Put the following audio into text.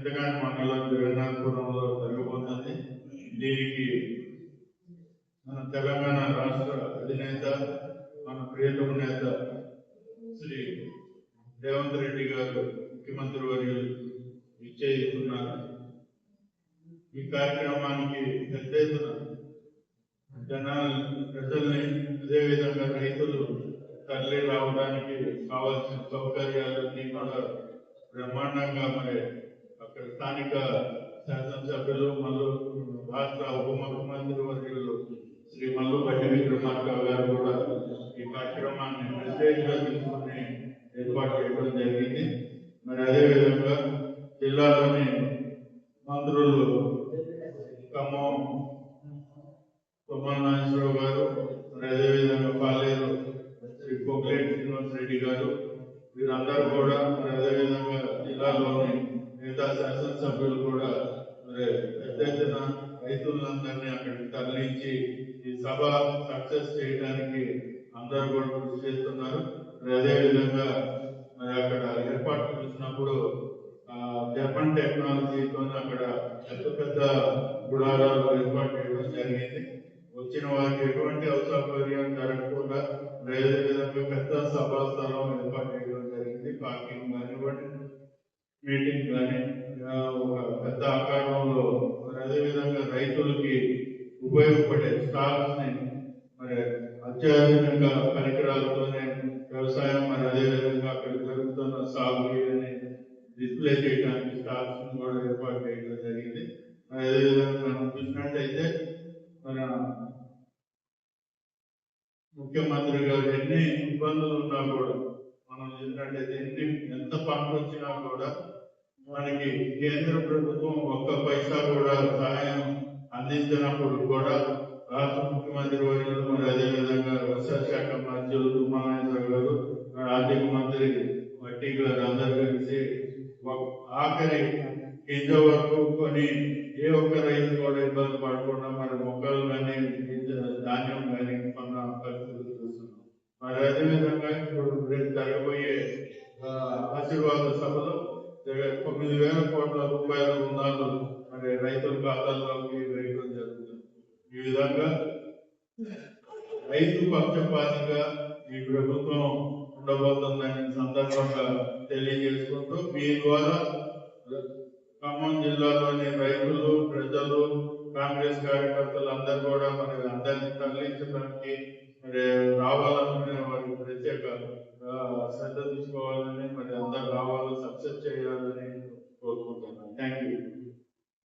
చింతకాని మండలం జగన్నాథపురంలో జరగబోతుంది. దీనికి మన తెలంగాణ రాష్ట్ర అధినేత, మన ప్రియతమ నేత శ్రీ రేవంత్ రెడ్డి గారు ముఖ్యమంత్రి వర్యులు ఇచ్చేస్తున్నారు. ఈ కార్యక్రమానికి పెద్ద ఎత్తున ప్రజల్ని, అదేవిధంగా రైతులు తరలి రావడానికి కావాల్సిన సౌకర్యాలన్నీ కూడా బ్రహ్మాండంగా మరి అక్కడ స్థానిక శాసనసభ్యులు మల్లు రాష్ట్ర ఉప ముఖ్యమంత్రి వర్యులు శ్రీ మల్లు భట్టి విక్రమార్క గారు కూడా ఈ కార్యక్రమాన్ని ప్రెసిడెంట్ గా తీసుకుని ఏర్పాటు చేయడం జరిగింది. మరి అదేవిధంగా జిల్లాలోని మంత్రులు ఖమ్మం తుమ్మల నాగేశ్వరరావు గారు, మరి అదేవిధంగా పాలేరు శ్రీ పొంగులేటి శ్రీనివాస్ రెడ్డి గారు, వీరందరూ కూడా మరి అదేవిధంగా జిల్లాలోని మిగతా శాసనసభ్యులు కూడా మరి పెద్ద ఎత్తున రైతులందరినీ అక్కడికి తరలించి ఈ సభ సక్సెస్ చేయడానికి అందరూ కూడా కృషి చేస్తున్నారు. మరి అదేవిధంగా మరి అక్కడ ఏర్పాటు చూసినప్పుడు జర్మన్ టెక్నాలజీతో అక్కడ పెద్ద పెద్ద గుడారాలు ఏర్పాటు చేయడం జరిగింది. వచ్చిన వారికి ఎటువంటి అసౌకర్యం జరగకుండా అదేవిధంగా పెద్ద సభా స్థలం ఏర్పాటు చేయడం జరిగింది. పార్కింగ్ కానివ్వండి, మీటింగ్ కానీ ఒక పెద్ద ఆకారంలో, మరి అదేవిధంగా రైతులకి ఉపయోగపడే స్టాల్స్ ని మరి అత్యాధునిక పరికరాలతోనే వ్యవసాయం, మరి అదేవిధంగా అక్కడ జరుగుతున్న సాగు అని డిస్ప్లే చేయడానికి స్టాల్స్ కూడా ఏర్పాటు చేయడం జరిగింది. అదేవిధంగా మనం చూసినట్టయితే మన ముఖ్యమంత్రి గారు ఎన్ని ఇబ్బందులు ఉన్నా కూడా, మనం చూసినట్టయితే ఎంత పంట వచ్చినా కూడా మనకి కేంద్ర ప్రభుత్వం ఒక్క పైసా కూడా సహాయం అందించినప్పుడు కూడా రాష్ట్ర ముఖ్యమంత్రి వర్యులు, మరి అదేవిధంగా వ్యవసాయ శాఖ మంత్రులు తుమ్మల నాగేశ్వరరావు గారు, ఆర్థిక మంత్రి భట్టి గారు అందరూ కలిసి ఆఖరి గింజ వరకు కొని ఏ ఒక్క రైతు కూడా ఇబ్బంది పడకుండా మరి మొక్కలు కానీ ధాన్యం కానీ కొన్న పరిస్థితులు చూస్తున్నాం. మరి అదేవిధంగా ఇప్పుడు రేపు జరగబోయే ఆశీర్వాద సభలో 9,000 కోట్ల రూపాయల రుణాలు మరి రైతుల ఖాతాల్లోకి వేయడం జరుగుతుంది. ఈ విధంగా రైతు పక్షపాతిగా ఈ ప్రభుత్వం ఉండబోతుందని సందర్భంగా తెలియజేసుకుంటూ, మీ ద్వారా ఖమ్మం జిల్లాలోని రైతులు, ప్రజలు, కాంగ్రెస్ కార్యకర్తలు అందరూ కూడా మరి అందరినీ తరలించడానికి మరి రావాలని